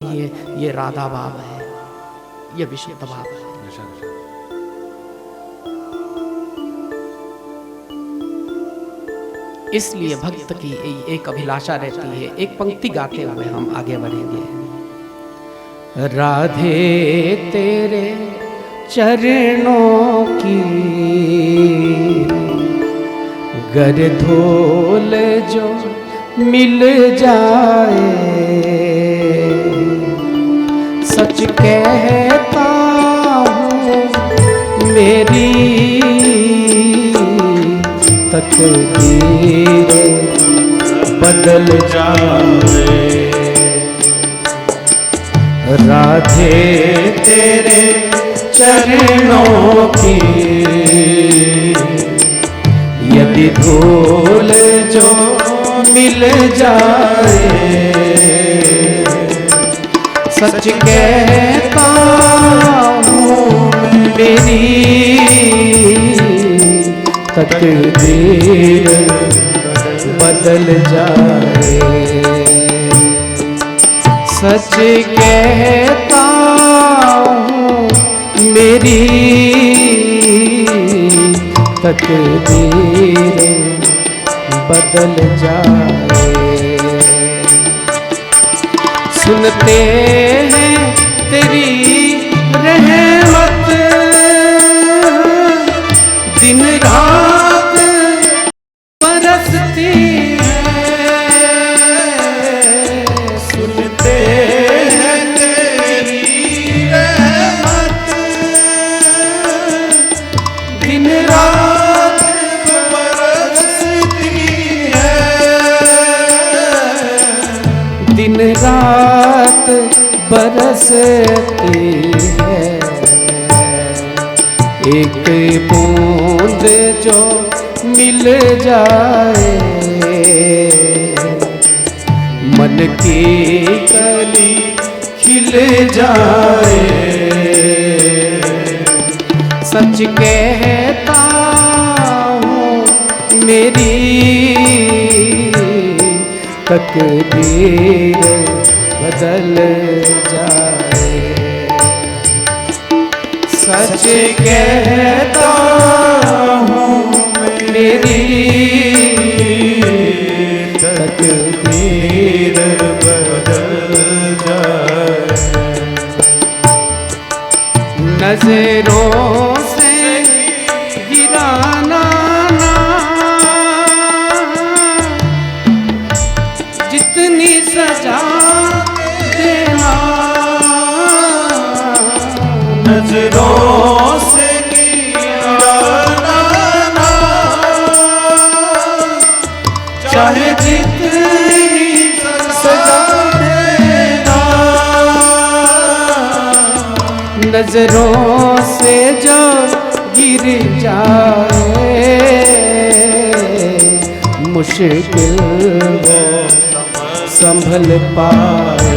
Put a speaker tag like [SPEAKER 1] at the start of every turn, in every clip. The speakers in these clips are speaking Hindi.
[SPEAKER 1] नहीं है, ये राधा भाव है, ये विशुद्ध भाव है। इसलिए भक्त की एक अभिलाषा रहती है। एक पंक्ति गाते हुए हम आगे बढ़ेंगे। राधे तेरे चरणों की गर धोल जो मिल जाए, सच कहता हूँ मेरी तकदीर बदल जाए। राधे तेरे चरणों की यदि धूल जो मिल जाए, सच कहता हूँ मेरी तकदीर बदल जाए। सच कहता हूँ मेरी तकदीर बदल जाए। सुनते हैं तेरी रहमत दिन रात बरसती है, सुनते हैं तेरी रहमत दिन रात बरसती है, दिन रात बरसती है। एक बूंद जो मिल जाए, मन की कली खिल जाए, सच कहता हूँ मेरी तकदीर बदल जाए। सच कहता हूँ मेरी तकदीर बदल जाए। नजरों से गिराना ना, जितनी सजा देना, नजरों से गिराना ना, चाहे जितनी सजा देना, नजरों से जो गिर जाए, मुश्किल वो संभल पाए।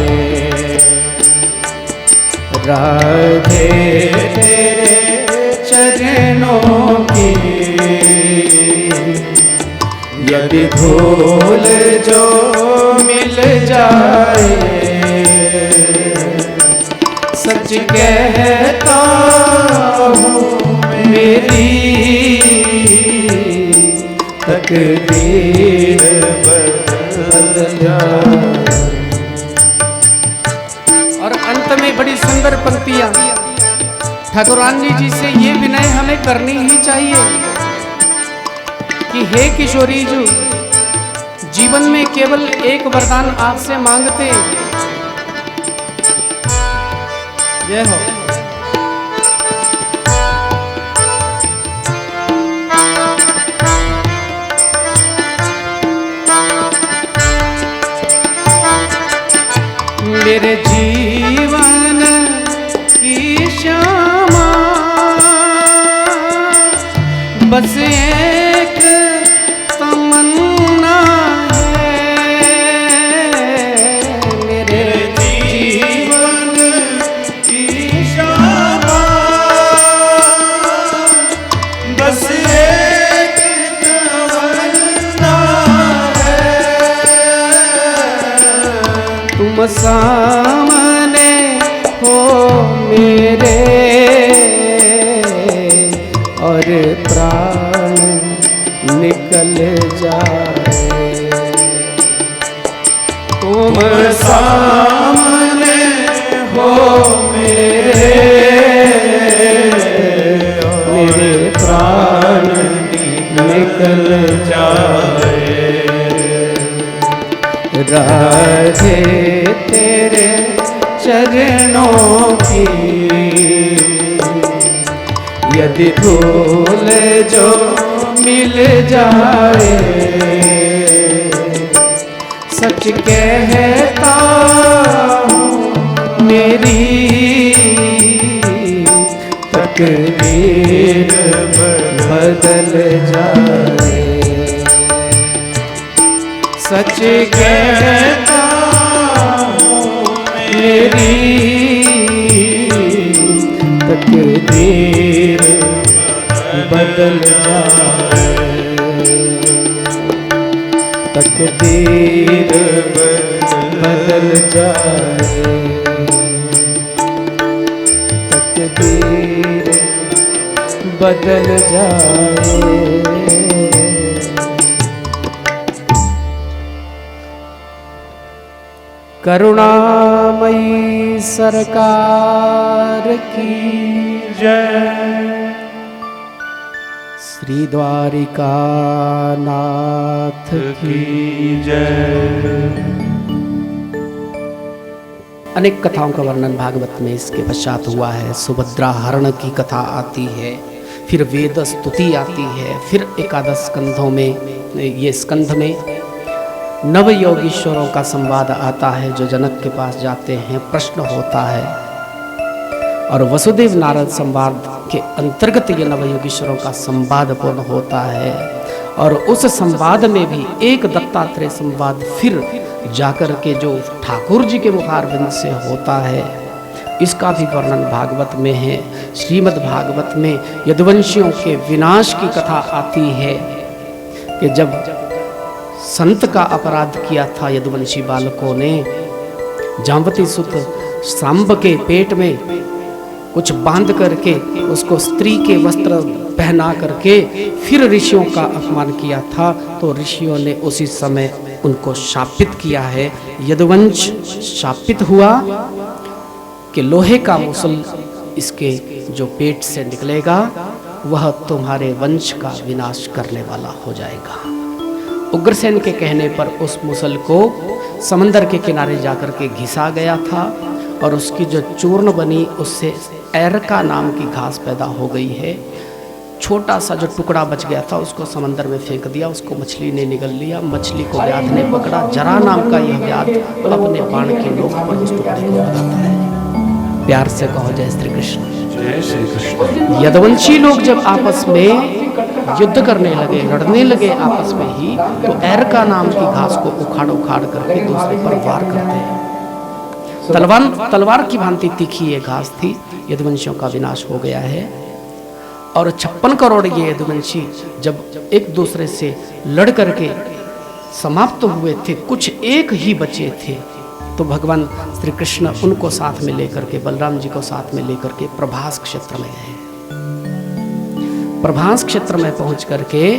[SPEAKER 1] राधे तेरे चरणों की यदि धूल जो मिल जाए, सच कहता हूँ मेरी तकदीर बदल जाए। और अंत में बड़ी सुंदर पंक्तियां ठाकुरानी जी से ये विनय हमें करनी ही चाहिए कि हे किशोरी जी, जीवन में केवल एक वरदान आपसे मांगते। जय हो। मेरे जीवन की श्यामा बस एक तमन्ना है, मेरे जीवन की श्यामा बस एक तमन्ना है, तुम सामने चरणों की, यदि धूल जो मिल जाए, सच कहता हूँ मेरी तकदीर बदल जाए। सच कहता हूँ मेरी तकदीर बदल जाए, तकदीर बदल जाए, तकदीर बदल जाए। करुणामयी सरकार की जय। श्री द्वारिका नाथ की जय। अनेक कथाओं का वर्णन भागवत में इसके पश्चात हुआ है। सुभद्रा हरण की कथा आती है, फिर वेद स्तुति आती है, फिर एकादश स्कंधों में ये स्कंध में नव योगीश्वरों का संवाद आता है जो जनक के पास जाते हैं, प्रश्न होता है और वसुदेव नारद संवाद के अंतर्गत ये नव योगीश्वरों का संवाद पूर्ण होता है। और उस संवाद में भी एक दत्तात्रेय संवाद फिर जाकर के जो ठाकुर जी के मुखारबिंद से होता है, इसका भी वर्णन भागवत में है। श्रीमद् भागवत में यदुवंशियों के विनाश की कथा आती है कि जब संत का अपराध किया था यदुवंशी बालकों ने, जाम्बती सुत सांब के पेट में कुछ बांध करके उसको स्त्री के वस्त्र पहना करके फिर ऋषियों का अपमान किया था, तो ऋषियों ने उसी समय उनको शापित किया है। यदुवंश शापित हुआ कि लोहे का मुसल इसके जो पेट से निकलेगा वह तुम्हारे वंश का विनाश करने वाला हो जाएगा। उग्रसेन के कहने पर उस मुसल को समंदर के किनारे जाकर के घिसा गया था और उसकी जो चूर्ण बनी उससे एरका नाम की घास पैदा हो गई है। छोटा सा जो टुकड़ा बच गया था उसको समंदर में फेंक दिया, उसको मछली ने निगल लिया। मछली को व्याध ने पकड़ा। जरा नाम का यह व्याध अपने बाण के नोक पर उस टुकड़े को लगाता है। प्यार से कहो जय श्री कृष्ण।
[SPEAKER 2] जय श्री कृष्ण।
[SPEAKER 1] यदुवंशी लोग जब आपस में युद्ध करने लगे, लड़ने लगे आपस में ही, तो एरका नाम की घास को उखाड़ उखाड़ करके दूसरे पर वार करते हैं। तलवार की भांति तीखी ये घास थी। यदुवंशियों का विनाश हो गया है और 56 करोड़ ये यदुवंशी जब एक दूसरे से लड़ करके समाप्त हुए थे, कुछ एक ही बचे थे, तो भगवान श्री कृष्ण उनको साथ में लेकर के, बलराम जी को साथ में लेकर के प्रभास क्षेत्र में गए। प्रभास क्षेत्र में पहुंच करके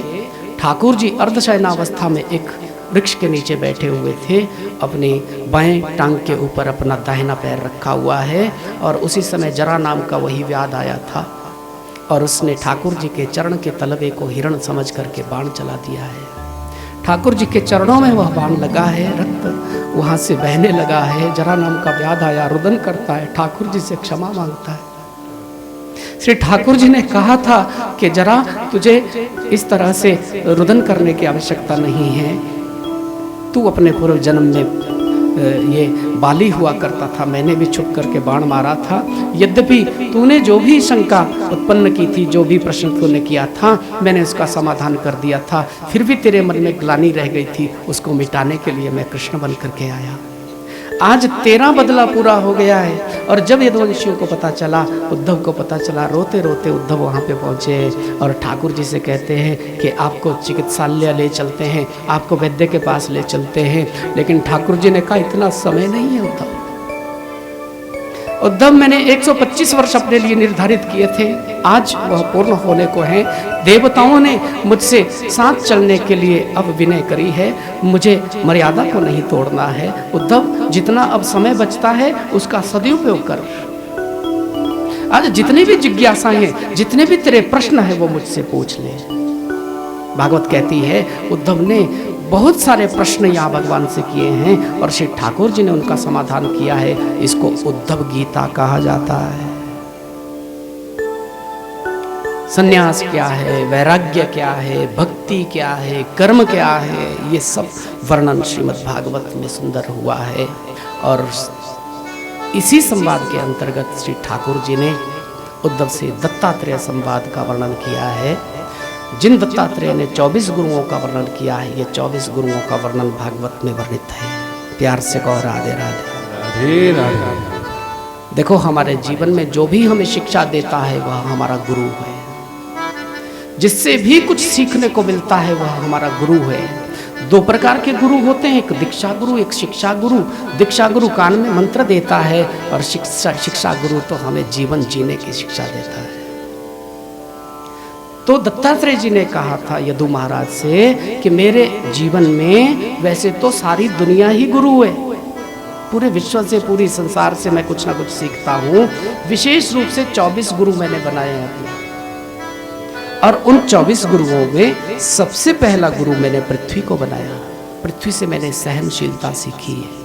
[SPEAKER 1] ठाकुर जी अर्धशयनावस्था में एक वृक्ष के नीचे बैठे हुए थे। अपनी बाएं टांग के ऊपर अपना दाहिना पैर रखा हुआ है और उसी समय जरा नाम का वही व्याध आया था और उसने ठाकुर जी के चरण के तलवे को हिरण समझ करके बाण चला दिया है। ठाकुर जी के चरणों में वह बाण लगा है, रक्त वहाँ से बहने लगा है। जरा नाम का व्याध आया, रुदन करता है, ठाकुर जी से क्षमा मांगता है। श्री ठाकुर जी ने कहा था कि जरा तुझे इस तरह से रुदन करने की आवश्यकता नहीं है, तू अपने पूर्व जन्म में ये बाली हुआ करता था, मैंने भी छुप करके बाण मारा था। यद्यपि तूने जो भी शंका उत्पन्न की थी, जो भी प्रश्न तूने किया था, मैंने उसका समाधान कर दिया था, फिर भी तेरे मन में ग्लानि रह गई थी, उसको मिटाने के लिए मैं कृष्ण बन करके आया। आज तेरा बदला पूरा हो गया है। और जब यदुवंशियों को पता चला, उद्धव को पता चला, रोते रोते उद्धव वहाँ पे पहुँचे और ठाकुर जी से कहते हैं कि आपको चिकित्सालय ले चलते हैं, आपको वैद्य के पास ले चलते हैं। लेकिन ठाकुर जी ने कहा इतना समय नहीं है उद्धव, मैंने 125 वर्ष अपने लिए निर्धारित किए थे, आज वह पूर्ण होने को हैं। देवताओं ने मुझसे साथ चलने के लिए अब विनय करी है, मुझे मर्यादा को नहीं तोड़ना है। उद्धव, जितना अब समय बचता है उसका सदुपयोग कर। आज जितनी भी जिज्ञासाएं हैं, जितने भी तेरे प्रश्न हैं, वो मुझसे पूछ ले। भागवत कहती है उद्धव ने बहुत सारे प्रश्न यहाँ भगवान से किए हैं और श्री ठाकुर जी ने उनका समाधान किया है। इसको उद्धव गीता कहा जाता है। संन्यास क्या है, वैराग्य क्या है, भक्ति क्या है, कर्म क्या है, ये सब वर्णन श्रीमद् भागवत में सुंदर हुआ है। और इसी संवाद के अंतर्गत श्री ठाकुर जी ने उद्धव से दत्तात्रेय संवाद का वर्णन किया है। जिन दत्तात्रेय ने 24 गुरुओं का वर्णन किया है, ये 24 गुरुओं का वर्णन भागवत में वर्णित है। प्यार से कहो राधे राधे।
[SPEAKER 2] राधे राधे।
[SPEAKER 1] देखो, हमारे जीवन में जो भी हमें शिक्षा देता है वह हमारा गुरु है। जिससे भी कुछ सीखने को मिलता है वह हमारा गुरु है। दो प्रकार के गुरु होते हैं, एक दीक्षा गुरु, एक शिक्षा गुरु। दीक्षा गुरु कान में मंत्र देता है और शिक्षा गुरु तो हमें जीवन जीने की शिक्षा देता है। तो दत्तात्रेय जी ने कहा था यदु महाराज से कि मेरे जीवन में वैसे तो सारी दुनिया ही गुरु है, पूरे विश्व से, पूरी संसार से मैं कुछ ना कुछ सीखता हूँ। विशेष रूप से 24 गुरु मैंने बनाए हैं अपने, और उन 24 गुरुओं में सबसे पहला गुरु मैंने पृथ्वी को बनाया। पृथ्वी से मैंने सहनशीलता सीखी है।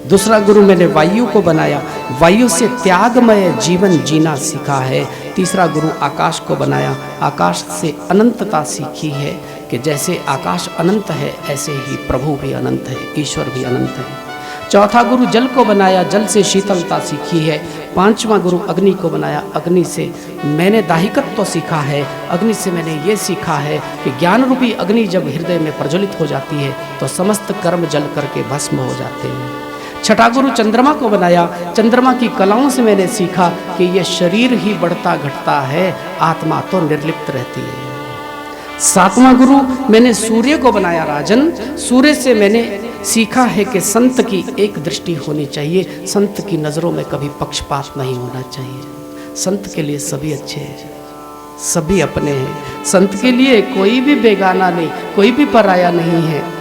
[SPEAKER 1] दूसरा गुरु मैंने वायु को बनाया, वायु से त्यागमय जीवन जीना सीखा है। तीसरा गुरु आकाश को बनाया, आकाश से अनंतता सीखी है कि जैसे आकाश अनंत है ऐसे ही प्रभु भी अनंत है, ईश्वर भी अनंत है। चौथा गुरु जल को बनाया, जल से शीतलता सीखी है। पांचवा गुरु अग्नि को बनाया, अग्नि से मैंने दाहिकत्व सीखा है। अग्नि से मैंने ये सीखा है कि ज्ञान रूपी अग्नि जब हृदय में प्रज्वलित हो जाती है तो समस्त कर्म जल करके भस्म हो जाते हैं। छठा गुरु चंद्रमा को बनाया, चंद्रमा की कलाओं से मैंने सीखा कि ये शरीर ही बढ़ता घटता है, आत्मा तो निर्लिप्त रहती है। सातवां गुरु मैंने सूर्य को बनाया राजन, सूर्य से मैंने सीखा है कि संत की एक दृष्टि होनी चाहिए, संत की नज़रों में कभी पक्षपात नहीं होना चाहिए। संत के लिए सभी अच्छे हैं, सभी अपने हैं, संत के लिए कोई भी बेगाना नहीं, कोई भी पराया नहीं है।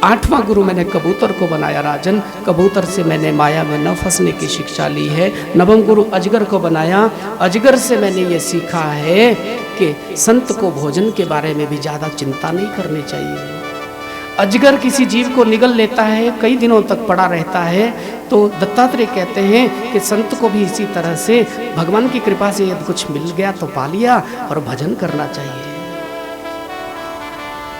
[SPEAKER 1] आठवां गुरु मैंने कबूतर को बनाया राजन, कबूतर से मैंने माया में न फंसने की शिक्षा ली है। नवम गुरु अजगर को बनाया, अजगर से मैंने ये सीखा है कि संत को भोजन के बारे में भी ज़्यादा चिंता नहीं करनी चाहिए। अजगर किसी जीव को निगल लेता है, कई दिनों तक पड़ा रहता है, तो दत्तात्रेय कहते हैं कि संत को भी इसी तरह से भगवान की कृपा से यदि कुछ मिल गया तो पा लिया और भजन करना चाहिए।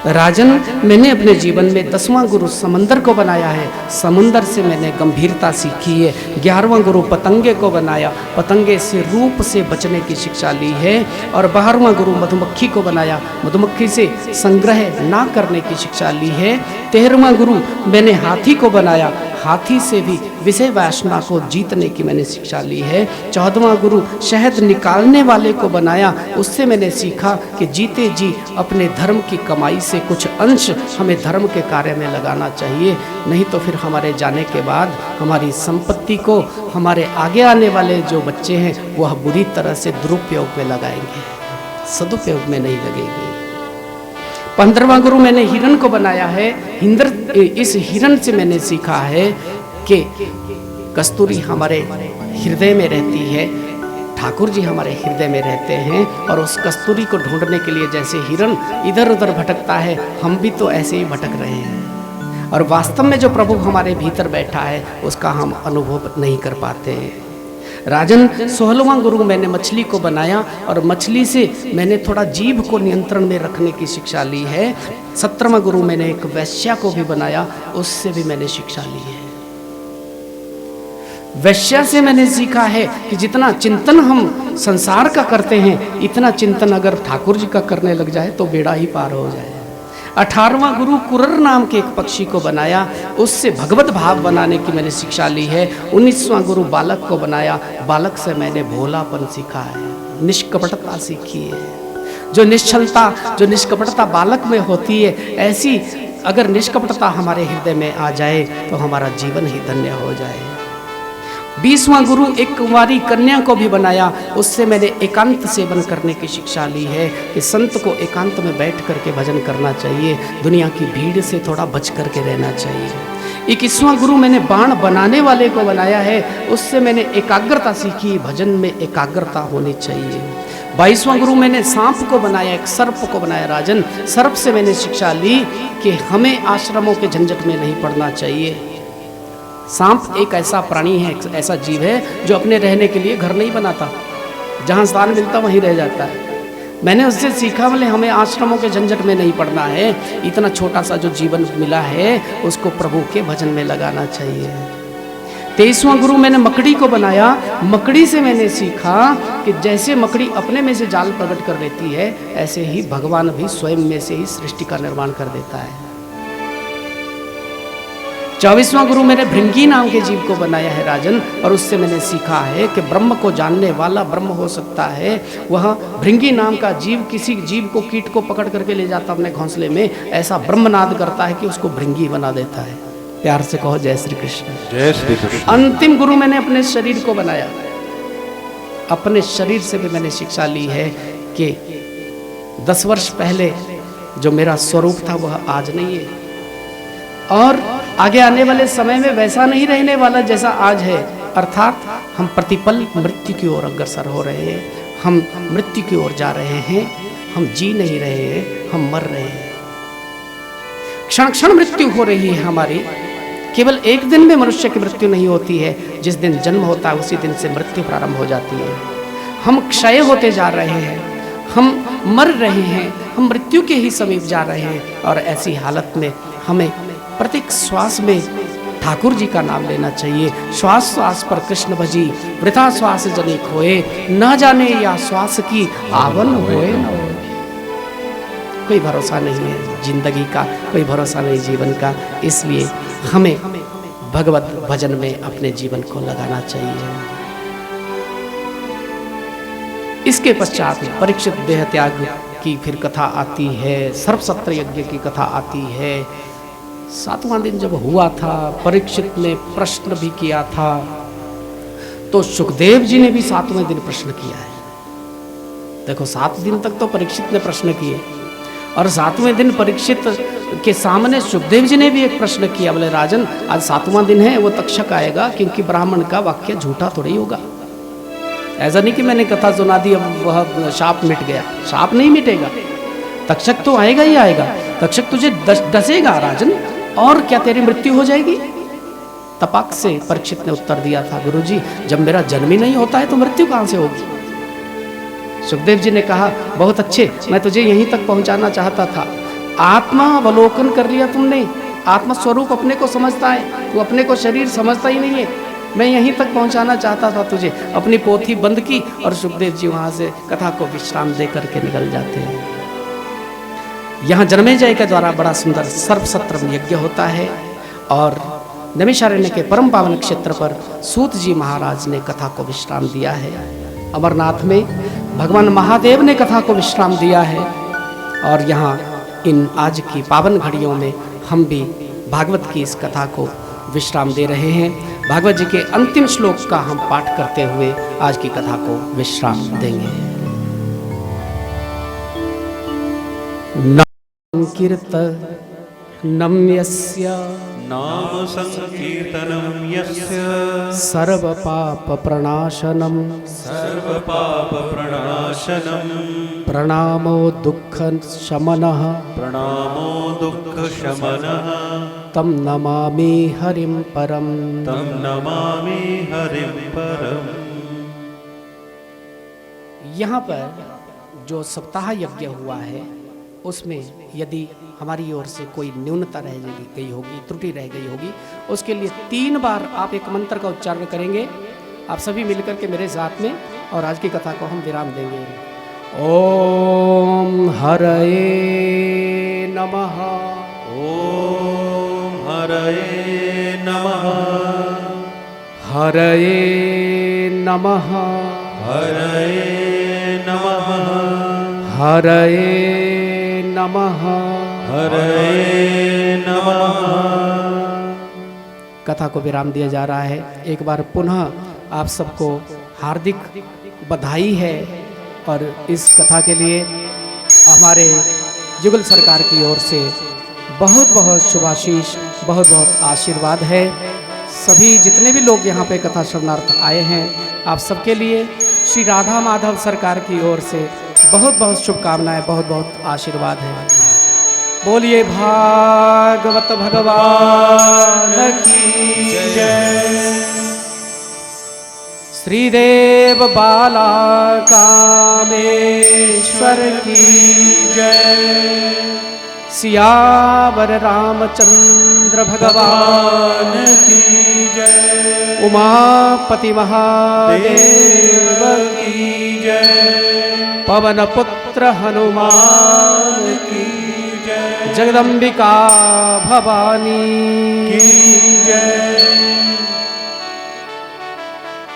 [SPEAKER 1] राजन, मैंने अपने जीवन में 10वां गुरु समंदर को बनाया है, समुंदर से मैंने गंभीरता सीखी है। 11वां गुरु पतंगे को बनाया, पतंगे से रूप से बचने की शिक्षा ली है। और 12वां गुरु मधुमक्खी को बनाया, मधुमक्खी से संग्रह ना करने की शिक्षा ली है। 13वां गुरु मैंने हाथी को बनाया, हाथी से भी विषय वासना को जीतने की मैंने शिक्षा ली है। 14वां गुरु शहद निकालने वाले को बनाया, उससे मैंने सीखा कि जीते जी अपने धर्म की कमाई से कुछ अंश हमें धर्म के कार्य में लगाना चाहिए, नहीं तो फिर हमारे जाने के बाद हमारी संपत्ति को हमारे आगे आने वाले जो बच्चे हैं वह बुरी तरह से दुरुपयोग में लगाएंगे, सदुपयोग में नहीं लगेंगे। 15वां गुरु मैंने हिरण को बनाया है, इस हिरण से मैंने सीखा है कि कस्तूरी हमारे हृदय में रहती है, ठाकुर जी हमारे हृदय में रहते हैं, और उस कस्तूरी को ढूंढने के लिए जैसे हिरण इधर उधर भटकता है, हम भी तो ऐसे ही भटक रहे हैं, और वास्तव में जो प्रभु हमारे भीतर बैठा है उसका हम अनुभव नहीं कर पाते हैं। राजन, 16वां गुरु मैंने मछली को बनाया, और मछली से मैंने थोड़ा जीभ को नियंत्रण में रखने की शिक्षा ली है। 17वां गुरु मैंने एक वैश्या को भी बनाया, उससे भी मैंने शिक्षा ली है। वैश्या से मैंने सीखा है कि जितना चिंतन हम संसार का करते हैं, इतना चिंतन अगर ठाकुर जी का करने लग जाए तो बेड़ा ही पार हो जाए। 18वां गुरु कुरर नाम के एक पक्षी को बनाया, उससे भगवत भाव बनाने की मैंने शिक्षा ली है। 19वां गुरु बालक को बनाया, बालक से मैंने भोलापन सीखा है, निष्कपटता सीखी है। जो निश्चलता, जो निष्कपटता बालक में होती है, ऐसी अगर निष्कपटता हमारे हृदय में आ जाए तो हमारा जीवन ही धन्य हो जाए। 20वां गुरु एक कुंवारी कन्या को भी बनाया, उससे मैंने एकांत सेवन करने की शिक्षा ली है कि संत को एकांत में बैठ करके भजन करना चाहिए, दुनिया की भीड़ से थोड़ा बच करके रहना चाहिए। 21वां गुरु मैंने बाण बनाने वाले को बनाया है, उससे मैंने एकाग्रता सीखी, भजन में एकाग्रता होनी चाहिए। 22वां गुरु मैंने सांप को बनाया, एक सर्प को बनाया राजन। सर्प से मैंने शिक्षा ली कि हमें आश्रमों के झंझट में नहीं पड़ना चाहिए। सांप एक ऐसा प्राणी है, एक ऐसा जीव है जो अपने रहने के लिए घर नहीं बनाता, जहाँ स्थान मिलता वहीं रह जाता है। मैंने उससे सीखा, बोले हमें आश्रमों के झंझट में नहीं पड़ना है, इतना छोटा सा जो जीवन मिला है उसको प्रभु के भजन में लगाना चाहिए। 23वां गुरु मैंने मकड़ी को बनाया। मकड़ी से मैंने सीखा कि जैसे मकड़ी अपने में से जाल प्रकट कर लेती है, ऐसे ही भगवान भी स्वयं में से ही सृष्टि का निर्माण कर देता है। 24वां गुरु मैंने भृंगी नाम के जीव को बनाया है राजन, और उससे मैंने सीखा है कि ब्रह्म को जानने वाला ब्रह्म हो सकता है। वह भृंगी नाम का जीव किसी जीव को, कीट को पकड़ करके ले जाता अपने घोंसले में, ऐसा ब्रह्मनाद करता है कि उसको भृंगी बना देता है। प्यार से कहो जय श्री कृष्ण।
[SPEAKER 2] जय श्री कृष्ण।
[SPEAKER 1] अंतिम गुरु मैंने अपने शरीर को बनाया। अपने शरीर से भी मैंने शिक्षा ली है कि 10 वर्ष पहले जो मेरा स्वरूप था वह आज नहीं है, और आगे आने वाले समय में वैसा नहीं रहने वाला जैसा आज है। अर्थात हम प्रतिपल मृत्यु की ओर अग्रसर हो रहे हैं, हम मृत्यु की ओर जा रहे हैं, हम जी नहीं रहे हैं, हम मर रहे हैं। क्षण क्षण मृत्यु हो रही है हमारी। केवल एक दिन में मनुष्य की मृत्यु नहीं होती है, जिस दिन जन्म होता है उसी दिन से मृत्यु प्रारंभ हो जाती है। हम क्षय होते जा रहे हैं, हम मर रहे हैं, हम मृत्यु के ही समीप जा रहे हैं, और ऐसी हालत में हमें प्रत्येक श्वास में ठाकुर जी का नाम लेना चाहिए। श्वास श्वास पर कृष्ण भजी, वृथा श्वास जनिक होए, न जाने या श्वास की आवन होए न होए। कोई भरोसा नहीं है जिंदगी का, कोई भरोसा नहीं जीवन का, इसलिए हमें भगवत भजन में अपने जीवन को लगाना चाहिए। इसके पश्चात परीक्षित देह त्याग की फिर कथा आती है, सर्वसत्र यज्ञ की कथा आती है। 7वां दिन जब हुआ था, परीक्षित ने प्रश्न भी किया था, तो सुखदेव जी ने भी 7वें दिन प्रश्न किया है। देखो 7 दिन तक तो परीक्षित ने प्रश्न किए, और 7वें दिन परीक्षित के सामने सुखदेव जी ने भी एक प्रश्न किया। बोले राजन, आज 7वां दिन है, वो तक्षक आएगा, क्योंकि ब्राह्मण का वाक्य झूठा थोड़ी होगा। ऐसा नहीं कि मैंने कथा सुना दी अब वह शाप मिट गया, शाप नहीं मिटेगा, तक्षक तो आएगा ही आएगा। तक्षक तुझे डसेगा राजन, और क्या तेरी मृत्यु हो जाएगी? तपाक से परीक्षित ने उत्तर दिया था, गुरुजी जब मेरा जन्म ही नहीं होता है तो मृत्यु कहाँ से होगी? सुखदेव जी ने कहा, बहुत अच्छे, मैं तुझे यहीं तक पहुंचाना चाहता था। आत्मा अवलोकन कर लिया तुमने, आत्मा स्वरूप अपने को समझता है, तू अपने को शरीर समझता ही नहीं है। मैं यहीं तक पहुंचाना चाहता था तुझे। अपनी पोथी बंद की, और सुखदेव जी वहां से कथा को विश्राम दे करके निकल जाते हैं। यहाँ जन्मेजय के द्वारा बड़ा सुंदर सर्वसत्र यज्ञ होता है, और नैमिषारण्य के परम पावन क्षेत्र पर सूत जी महाराज ने कथा को विश्राम दिया है। अमरनाथ में भगवान महादेव ने कथा को विश्राम दिया है, और यहाँ इन आज की पावन घड़ियों में हम भी भागवत की इस कथा को विश्राम दे रहे हैं। भागवत जी के अंतिम श्लोक का हम पाठ करते हुए आज की कथा को विश्राम देंगे। नाम कीर्तनम यस्य,
[SPEAKER 2] नाम संकीर्तनम यस्य,
[SPEAKER 1] सर्व पाप प्रणाशनम,
[SPEAKER 2] सर्व पाप प्रणाशनम,
[SPEAKER 1] प्रणामो दुःख शमनः,
[SPEAKER 2] प्रणामो दुःख शमनः,
[SPEAKER 1] तम नमामि हरिं परम,
[SPEAKER 2] तम नमामि हरिं परम।
[SPEAKER 1] यहाँ पर जो सप्ताह यज्ञ हुआ है उसमें यदि हमारी ओर से कोई न्यूनता रह गई होगी, त्रुटि रह गई होगी, उसके लिए 3 बार आप एक मंत्र का उच्चारण करेंगे, आप सभी मिलकर के मेरे साथ में, और आज की कथा को हम विराम देंगे। ओम हरये नमः,
[SPEAKER 2] ओम हरये नमः,
[SPEAKER 1] हरये नमः,
[SPEAKER 2] हरये नमः,
[SPEAKER 1] हरये नमः,
[SPEAKER 2] हरये नमः।
[SPEAKER 1] कथा को विराम दिया जा रहा है। एक बार पुनः आप सबको हार्दिक बधाई है, और इस कथा के लिए हमारे जुगल सरकार की ओर से बहुत बहुत शुभाशीष, बहुत बहुत आशीर्वाद है। सभी जितने भी लोग यहाँ पे कथा श्रवणार्थ आए हैं, आप सबके लिए श्री राधा माधव सरकार की ओर से बहुत बहुत शुभकामनाएं, बहुत बहुत आशीर्वाद है। बोलिए भागवत भगवान की जय। श्रीदेव बाला कामेश्वर की जय। सियावर रामचंद्र भगवान की जय। उमापति महादेव की जय। पवन पुत्र हनुमान की जय। जगदम्बिका भवानी की जय।